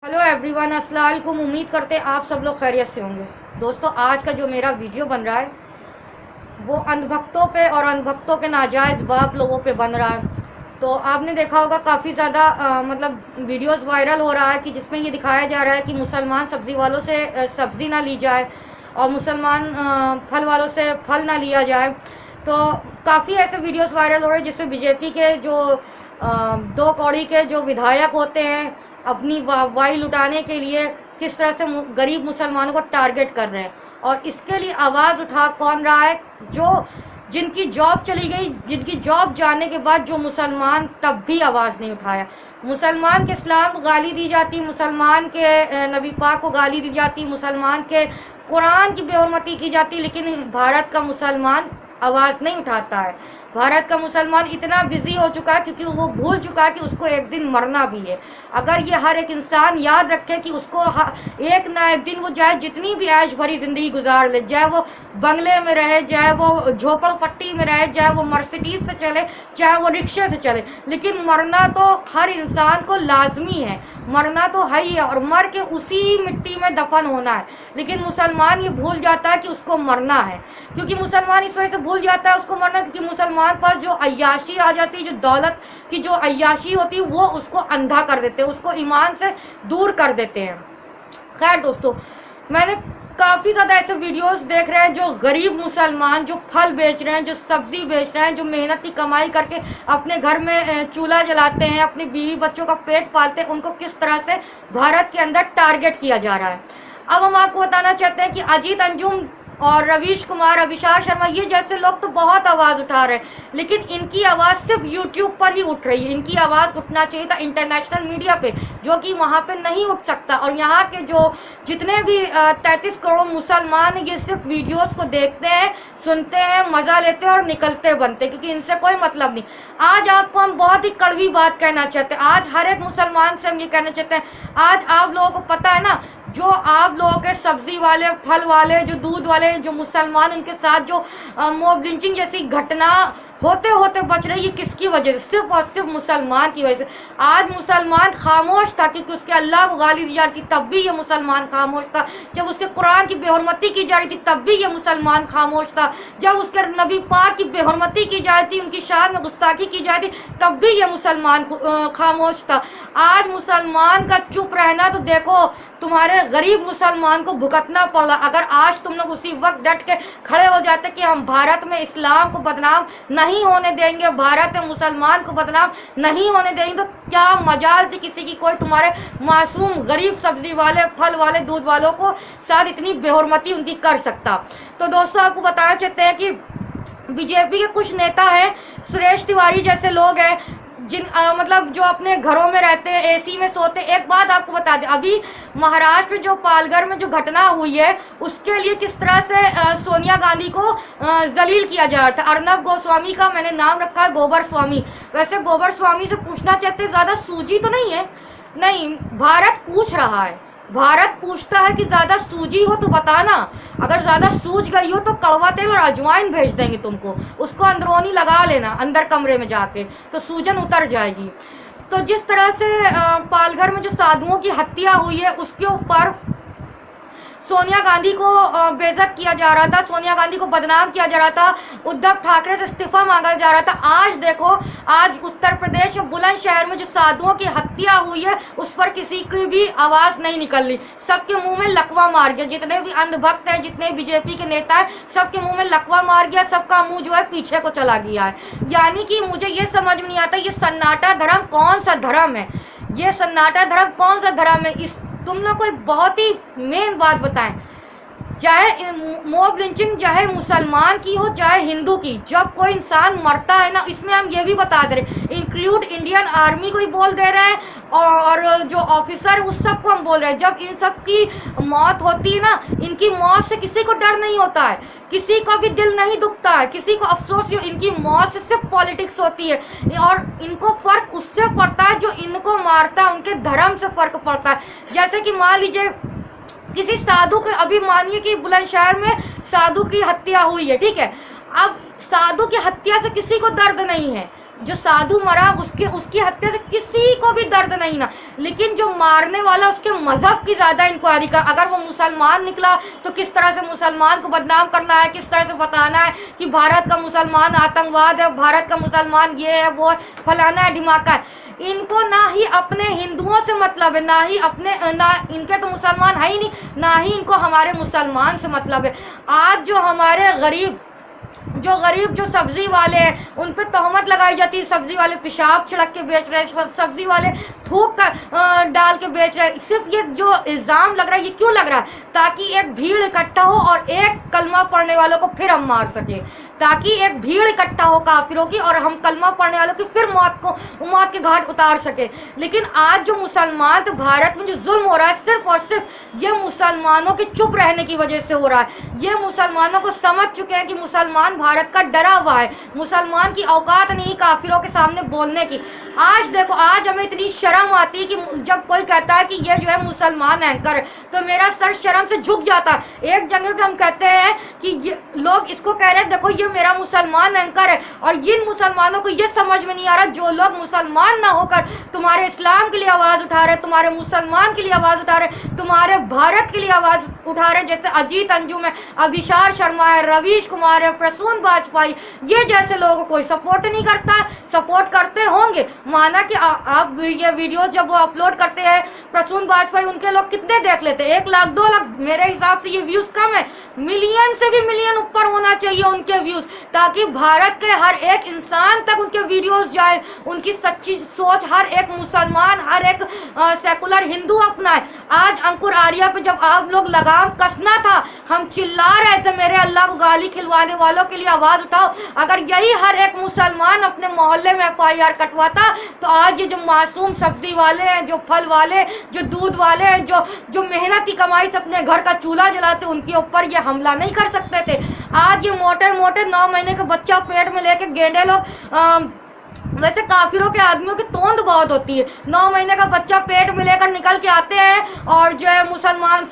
Hello everyone, अस्सलाम वालेकुम। उम्मीद करते हैं आप सब लोग खैरियत से होंगे। दोस्तों, आज का जो मेरा वीडियो बन रहा है वो अंधभक्तों पे और अंधभक्तों के नाजायज़ बाप लोगों पे बन रहा है। तो आपने देखा होगा काफ़ी ज़्यादा मतलब वीडियोस वायरल हो रहा है कि जिसमें ये दिखाया जा रहा है कि मुसलमान सब्ज़ी वालों से सब्ज़ी ना ली जाए और मुसलमान फल वालों से फल ना लिया जाए। तो काफ़ी ऐसे वीडियोस वायरल हो रहे हैं जिसमें बीजेपी के जो दो कौड़ी के जो विधायक होते हैं अपनी वाहवाही लुटाने के लिए किस तरह से गरीब मुसलमानों को टारगेट कर रहे हैं। और इसके लिए आवाज़ उठा कौन रहा है? जो जिनकी जॉब चली गई, जिनकी जॉब जाने के बाद जो मुसलमान तब भी आवाज़ नहीं उठाया। मुसलमान के इस्लाम को गाली दी जाती, मुसलमान के नबी पाक को गाली दी जाती, मुसलमान के कुरान की बेहुरमती की जाती, लेकिन भारत का मुसलमान आवाज़ नहीं उठाता है। भारत का मुसलमान इतना बिजी हो चुका है क्योंकि वो भूल चुका है कि उसको एक दिन मरना भी है। अगर ये हर एक इंसान याद रखे कि उसको एक ना एक दिन वो चाहे जितनी भी ऐश भरी जिंदगी गुजार ले, चाहे वो बंगले में रहे, चाहे वो झोपड़पट्टी में रहे, चाहे वो मर्सिडीज से चले, चाहे वो रिक्शे से चले, लेकिन मरना तो हर इंसान को लाजमी है। मरना तो है ही है और मर के उसी मिट्टी में दफन होना है। लेकिन मुसलमान ये भूल जाता है कि उसको मरना है। क्योंकि मुसलमान इस वजह से भूल जाता है उसको मरना, क्योंकि मुसलमान पर जो अय्याशी आ जाती है, जो दौलत की जो अय्याशी होती है, वो उसको अंधा कर देते हैं, उसको ईमान से दूर कर देते हैं। खैर दोस्तों, मैंने काफ़ी ज़्यादा ऐसे वीडियोस देख रहे हैं जो गरीब मुसलमान जो फल बेच रहे हैं, जो सब्जी बेच रहे हैं, जो मेहनत की कमाई करके अपने घर में चूल्हा जलाते हैं, अपनी बीवी बच्चों का पेट पालते हैं, उनको किस तरह से भारत के अंदर टारगेट किया जा रहा है। अब हम आपको बताना चाहते हैं कि अजीत अंजुम और रवीश कुमार, अभिषाक शर्मा, ये जैसे लोग तो बहुत आवाज़ उठा रहे हैं, लेकिन इनकी आवाज़ सिर्फ यूट्यूब पर ही उठ रही है। इनकी आवाज़ उठना चाहिए था इंटरनेशनल मीडिया पे, जो कि वहाँ पे नहीं उठ सकता। और यहाँ के जो जितने भी 33 करोड़ मुसलमान हैं, ये सिर्फ वीडियोस को देखते हैं, सुनते हैं, मज़ा लेते हैं और निकलते बनते हैं, क्योंकि इनसे कोई मतलब नहीं। आज आपको हम बहुत ही कड़वी बात कहना चाहते हैं। आज हर एक मुसलमान से हम ये कहना चाहते हैं, आज आप लोगों को पता है ना, जो आप लोगों के सब्जी वाले, फल वाले, जो दूध वाले, जो मुसलमान, उनके साथ जो मॉब लिंचिंग जैसी घटना होते होते बच रही है, किसकी वजह से? सिर्फ और सिर्फ मुसलमान की वजह से। आज मुसलमान खामोश था क्योंकि उसके अल्लाह को गाली दी जा रही थी, तब भी ये मुसलमान खामोश था। जब उसके कुरान की बेहुरमती की जा रही थी, तब भी ये मुसलमान खामोश था। जब उसके नबी पाक की बेहुरमती की जा रही थी, उनकी शान में गुस्ताखी की जा रही थी, तब भी ये मुसलमान खामोश था। आज मुसलमान का चुप रहना तो देखो तुम्हारे गरीब मुसलमान को भुगतना पड़ा। अगर आज तुम लोग उसी वक्त डट के खड़े हो जाते कि हम भारत में इस्लाम को बदनाम नहीं होने देंगे, भारत में मुसलमान को बदनाम नहीं होने देंगे, तो क्या मजाल थी किसी की कोई तुम्हारे मासूम गरीब सब्जी वाले, फल वाले, दूध वालों को शायद इतनी बेहुरमती उनकी कर सकता। तो दोस्तों, आपको बताना चाहते हैं कि बीजेपी के कुछ नेता हैं, सुरेश तिवारी जैसे लोग हैं, जिन मतलब जो अपने घरों में रहते हैं, एसी में सोते हैं। एक बात आपको बता दें, अभी महाराष्ट्र जो पालघर में जो घटना हुई है, उसके लिए किस तरह से सोनिया गांधी को जलील किया जा रहा था। अर्नब गोस्वामी का मैंने नाम रखा है गोबर स्वामी। वैसे गोबर स्वामी से पूछना चाहते, ज्यादा सूजी तो नहीं है? नहीं, भारत पूछ रहा है, भारत पूछता है कि ज्यादा सूजी हो तो बताना, अगर ज्यादा सूज गई हो तो कड़वा तेल और अजवाइन भेज देंगे तुमको, उसको अंदरूनी लगा लेना अंदर कमरे में जाके, तो सूजन उतर जाएगी। तो जिस तरह से पालघर में जो साधुओं की हत्या हुई है, उसके ऊपर सोनिया गांधी को बेइज्जत किया जा रहा था, सोनिया गांधी को बदनाम किया जा रहा था, उद्धव ठाकरे से इस्तीफा मांगा जा रहा था। आज देखो, आज उत्तर प्रदेश में बुलंदशहर में जो साधुओं की हत्या हुई है, उस पर किसी की भी आवाज नहीं निकल रही। सबके मुंह में लकवा मार गया, जितने भी अंधभक्त हैं, जितने बीजेपी के नेता हैं, सबके मुंह में लकवा मार गया, सबका मुंह जो है पीछे को चला गया है। यानी कि मुझे ये समझ में नहीं आता, ये सन्नाटा धर्म कौन सा धर्म है? ये सन्नाटा धर्म कौन सा धर्म है? इस तुम लोग को एक बहुत ही मेन बात बताएं, चाहे मॉब लिंचिंग चाहे मुसलमान की हो चाहे हिंदू की, जब कोई इंसान मरता है ना, इसमें हम ये भी बता दे रहे, इंक्लूड इंडियन आर्मी को ही बोल दे रहे हैं और जो ऑफिसर उस सबको हम बोल रहे हैं, जब इन सब की मौत होती है ना, इनकी मौत से किसी को डर नहीं होता है, किसी का भी दिल नहीं दुखता है, किसी को अफसोस, इनकी मौत से सिर्फ पॉलिटिक्स होती है। और इनको फर्क उससे पड़ता है जो इनको मारता है, उनके धर्म से फर्क पड़ता है। जैसे कि मान लीजिए किसी साधु के, अभी मानिए कि बुलंदशहर में साधु की हत्या हुई है, ठीक है, अब साधु की हत्या से किसी को दर्द नहीं है, जो साधु मरा उसकी हत्या से किसी को भी दर्द नहीं ना, लेकिन जो मारने वाला उसके मजहब की ज्यादा इंक्वायरी कर, अगर वो मुसलमान निकला तो किस तरह से मुसलमान को बदनाम करना है, किस तरह से बताना है कि भारत का मुसलमान आतंकवाद है, भारत का मुसलमान ये है वो है, फलाना है ढिमाका है। इनको ना ही अपने हिंदुओं से मतलब है, ना ही अपने ना इनके तो मुसलमान है ही नहीं, ना ही इनको हमारे मुसलमान से मतलब है। आज जो हमारे गरीब जो सब्जी वाले हैं उन पर तहमत लगाई जाती है, सब्जी वाले पेशाब छिड़क के बेच रहे हैं, सब्जी वाले थूक कर डाल के बेच रहे हैं। सिर्फ ये जो इल्जाम लग रहा है, ये क्यों लग रहा है? ताकि एक भीड़ इकट्ठा हो और एक कलमा पढ़ने वालों को फिर हम मार सके, ताकि एक भीड़ इकट्ठा हो काफिरों की और हम कलमा पढ़ने वालों की फिर मौत के घाट उतार सके। लेकिन आज जो मुसलमान तो भारत में जो जुल्म हो रहा है, सिर्फ और सिर्फ ये मुसलमानों के चुप रहने की वजह से हो रहा है। ये मुसलमानों को समझ चुके हैं कि मुसलमान भारत का डरा हुआ है, मुसलमान की औकात नहीं काफिरों के सामने बोलने की। आज देखो, आज हमें इतनी शर्म आती है कि जब कोई कहता है कि ये जो है मुसलमान एंकर है, तो मेरा सर शर्म से झुक जाता है। एक जगह पे हम कहते हैं कि ये लोग इसको कह रहे हैं देखो ये मेरा मुसलमान एंकर है, और इन मुसलमानों को ये समझ में नहीं आ रहा जो लोग मुसलमान ना होकर तुम्हारे इस्लाम के लिए आवाज उठा रहे, तुम्हारे मुसलमान के लिए आवाज उठा रहे, तुम्हारे भारत के लिए आवाज उठा रहे, जैसे अजीत अंजुम है, अभिषार शर्मा है, रवीश कुमार है, प्रसून वाजपेयी, ये जैसे लोगों को कोई सपोर्ट नहीं करता। सपोर्ट करते होंगे, माना कि आप ये वीडियो जब वो अपलोड करते हैं प्रसून वाजपेयी, उनके लोग कितने देख लेते हैं? 1 लाख 2 लाख। मेरे हिसाब से ये व्यूज कम है, मिलियन से भी मिलियन ऊपर होना चाहिए उनके व्यूज, ताकि भारत के हर एक इंसान तक उनके वीडियोस जाए, उनकी सच्ची सोच हर एक मुसलमान, हर एक सेकुलर हिंदू अपनाए। आज अंकुर आर्या पे जब आप लोग लगाम कसना था, हम चिल्ला रहे थे मेरे अल्लाह को गाली खिलवाने वालों के लिए आवाज उठाओ। अगर यही हर एक मुसलमान अपने मोहल्ले में FIR कटवाता, तो आज ये जो मासूम सब्जी वाले हैं, जो फल वाले, जो दूध वाले हैं, जो मेहनत की कमाई से अपने घर का चूल्हा जलाते, उनके ऊपर ये हमला नहीं कर सकते थे। आज ये मोटे मोटे 9 महीने का बच्चा पेट में लेके गेंडे लोग, वैसे काफिरों के आदमियों की तोंद बहुत होती है, 9 महीने का बच्चा पेट में लेकर निकल के आते हैं और जो है मुसलमान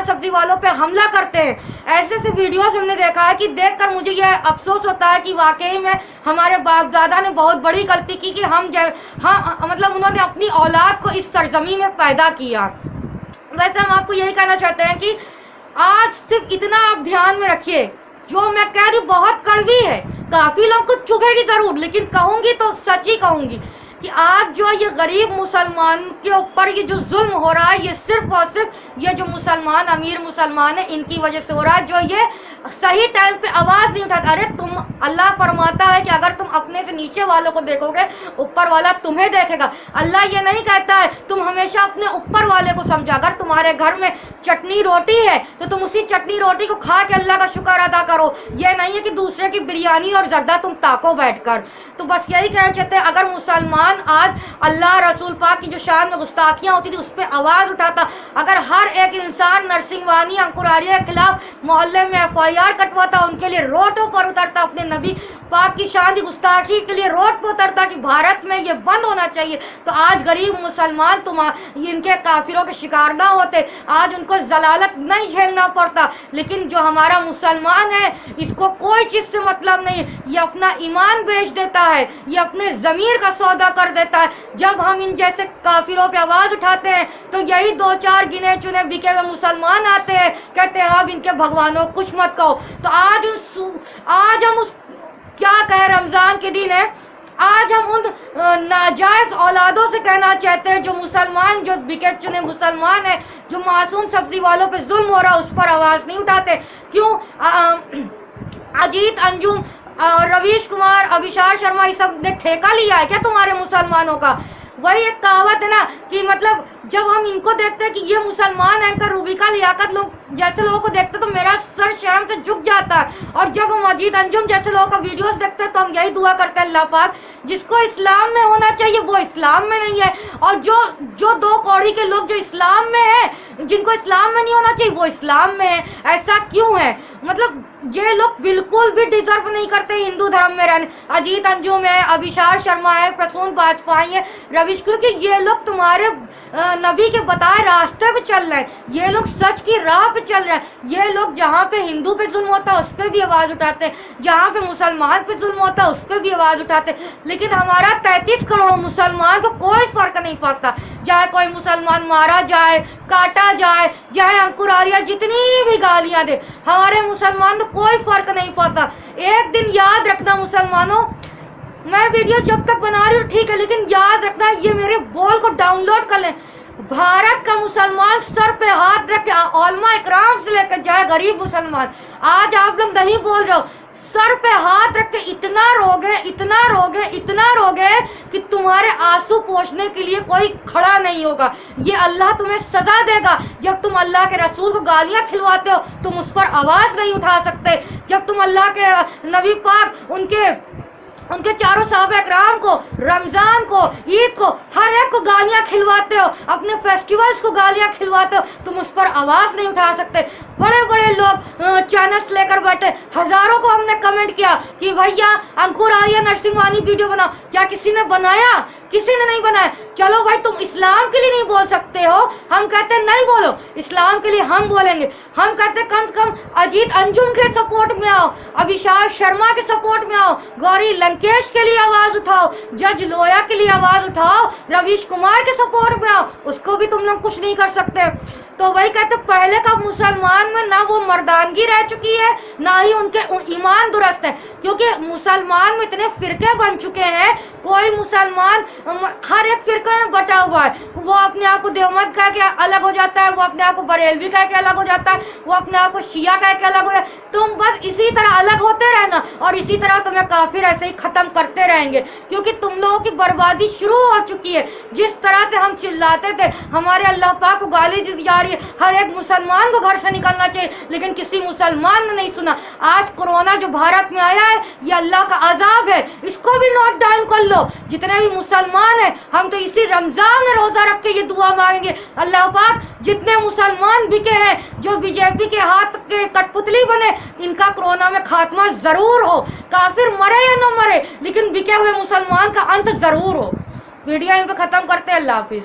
सब्जी वालों पे हमला करते हैं। ऐसे ऐसे वीडियोस हमने देखा है कि देखकर मुझे ये अफसोस होता है कि वाकई में हमारे बाप दादा ने बहुत बड़ी गलती की कि मतलब उन्होंने अपनी औलाद को इस सरजमी में पैदा किया। वैसे हम आपको यही कहना चाहते हैं कि आज सिर्फ इतना आप ध्यान में रखिए, जो मैं कह रही बहुत कड़वी है, काफी लोग को चुभेगी जरूर, लेकिन कहूंगी तो सच ही कहूंगी कि आज जो ये गरीब मुसलमान के ऊपर ये जो जुल्म हो रहा है, ये सिर्फ और सिर्फ ये जो मुसलमान अमीर मुसलमान है इनकी वजह से हो रहा है, जो ये सही टाइम पे आवाज नहीं उठाता। अरे तुम, अल्लाह फरमाता है कि अगर तुम अपने से नीचे वालों को देखोगे, ऊपर वाला तुम्हें देखेगा। अल्लाह ये नहीं कहता है तुम हमेशा अपने ऊपर वाले को समझो। अगर तुम्हारे घर में चटनी रोटी है तो तुम उसी चटनी रोटी को खा के अल्लाह का शुक्र अदा करो। ये नहीं है कि दूसरे की बिरयानी और जर्दा तुम ताको बैठकर। तो बस यही कहना चाहते हैं, अगर मुसलमान आज अल्लाह रसूल पाक की जो शान में गुस्ताखियां होती थी उस पर आवाज उठाता, अगर हर एक इंसान नरसिंह वानी अंकुर आर्या के खिलाफ मोहल्ले में FIR कटवाता, उनके लिए रोडों पर उतरता, अपने नबी पाक की शान की गुस्ताखी के लिए रोड पर उतरता कि भारत में ये बंद होना चाहिए, तो आज गरीब मुसलमान इनके काफिरों के शिकार ना होते, आज उनको जलालत नहीं झेलना पड़ता। लेकिन जो हमारा मुसलमान है, इसको कोई चीज से मतलब नहीं, ये अपना ईमान बेच देता है, ये अपने जमीर का सौदा कर देता है। जब हम इन जैसे काफिरों पे आवाज उठाते हैं तो यही 2-4 गिने चुने बिके हुए मुसलमान आते हैं, कहते हैं अब इनके भगवानों कुछ मत कहो। तो आज हम उस क्या कहे, रमजान के दिन है, आज हम उन नाजायज औलादों से कहना चाहते हैं जो मुसलमान, जो बिके चुने मुसलमान है, जो मासूम सब्जी वालों पे जुल्म हो रहा है उस पर आवाज नहीं उठाते। क्यों? अजीत अंजुम, रवीश कुमार, अभिषार शर्मा, ये सब ने ठेका लिया है क्या तुम्हारे मुसलमानों का? वही एक कहावत है ना कि मतलब जब हम इनको देखते हैं कि ये मुसलमान एंकर रूबिका लियाकत लोग जैसे लोगों को देखते तो मेरा सर शर्म से झुक जाता है। और जब हम अजीत अंजुम जैसे लोगों का वीडियोस देखते हैं तो हम यही दुआ करते हैं, अल्लाह पाक जिसको इस्लाम में होना चाहिए वो इस्लाम में नहीं है, और जो 2 कौड़ी के लोग जो इस्लाम में है, जिनको इस्लाम में नहीं होना चाहिए वो इस्लाम में है। ऐसा क्यों है? मतलब ये लोग बिल्कुल भी डिजर्व नहीं करते हिंदू धर्म में रहने। अजीत अंजुम है, अभिषार शर्मा है, प्रसून वाजपेयी है, रवीश, क्योंकि ये लोग तुम्हारे नबी के बताए रास्ते पे चल रहे हैं, ये लोग सच की राह पे चल रहे हैं। ये लोग जहाँ पे हिंदू पे जुल्म होता है उस पर भी आवाज़ उठाते हैं, जहाँ पे मुसलमान पे जुल्म होता है उस पर भी आवाज़ उठाते हैं। लेकिन हमारा 33 करोड़ मुसलमान को कोई फर्क नहीं पड़ता, चाहे कोई मुसलमान मारा जाए, काटा जाए, चाहे अंकुर आर्या जितनी भी गालियाँ दे, हमारे मुसलमान को कोई फर्क नहीं पड़ता। एक दिन याद रखना मुसलमानों, मैं वीडियो जब तक बना रही हूँ ठीक है, लेकिन याद रखना ये मेरे बोल को डाउनलोड कर लें। भारत का मुसलमान सर पे हाथ रख के औलमा इकराम से लेकर जाए गरीब मुसलमान, आज आप लोग नहीं बोल रहे हो, सर पे हाथ रख के इतना रोगे, इतना रोगे, इतना रोगे कि तुम्हारे आंसू पोंछने के लिए कोई खड़ा नहीं होगा। ये अल्लाह तुम्हें सजा देगा। जब तुम अल्लाह के रसूल को गालियां खिलवाते हो तुम उस पर आवाज नहीं उठा सकते। जब तुम अल्लाह के नबी पाक उनके चारों साहबा इकराम को, रमजान को, ईद को, हर एक को गालियां खिलवाते हो, अपने फेस्टिवल्स को गालियां खिलवाते हो, तुम उस पर आवाज नहीं उठा सकते। बड़े बड़े लोग चैनल्स लेकर बैठे, हजारों को हमने कमेंट किया कि भैया अंकुर आर्या नरसिंह वानी वीडियो बनाओ, क्या किसी ने बनाया? किसी ने नहीं बनाया। चलो भाई तुम इस्लाम के लिए नहीं बोल सकते हो, हम कहते नहीं बोलो, इस्लाम के लिए हम बोलेंगे। हम कहते कम से कम अजीत अंजुम के सपोर्ट में आओ, अभिषेक शर्मा के सपोर्ट में आओ, गौरी लंकेश के लिए आवाज उठाओ, जज लोया के लिए आवाज उठाओ, रवीश कुमार के सपोर्ट में आओ, उसको भी तुम लोग कुछ नहीं कर सकते। तो वही कहते पहले का मुसलमान में ना वो मर्दानगी रह चुकी है, ना ही उनके ईमान दुरुस्त है, क्योंकि मुसलमान में इतने फिरके बन चुके हैं। कोई मुसलमान हर एक फिरके में बटा हुआ है, वो अपने आप को देवबंद कह के अलग हो जाता है, वो अपने आप को बरेलवी कह के अलग हो जाता है, वो अपने आप को शिया कह के अलग हो जाता है। तुम बस इसी तरह अलग होते रहना और इसी तरह तुम्हें काफिर ऐसे ही खत्म करते रहेंगे, क्योंकि तुम लोगों की बर्बादी शुरू हो चुकी है। जिस तरह से हम चिल्लाते थे हमारे अल्लाह पाक को गाली दी जा रही है, हर एक मुसलमान को घर से निकलना चाहिए, लेकिन किसी मुसलमान ने नहीं सुना। आज कोरोना जो भारत में आया है ये अल्लाह का अजाब है, इसको भी नोट डाउन कर लो। जितने भी मुसलमान हैं हम तो इसी रमजान में रोजा रख के ये दुआ मांगेंगे, अल्लाह पाक जितने मुसलमान बिके हैं, जो बीजेपी के हाथ के कठपुतली बने, इनका कोरोना में खात्मा जरूर हो। काफिर मरे या न मरे, लेकिन बिके हुए मुसलमान का अंत जरूर हो। वीडियो यहीं पे खत्म करते हैं। अल्लाह हाफिज।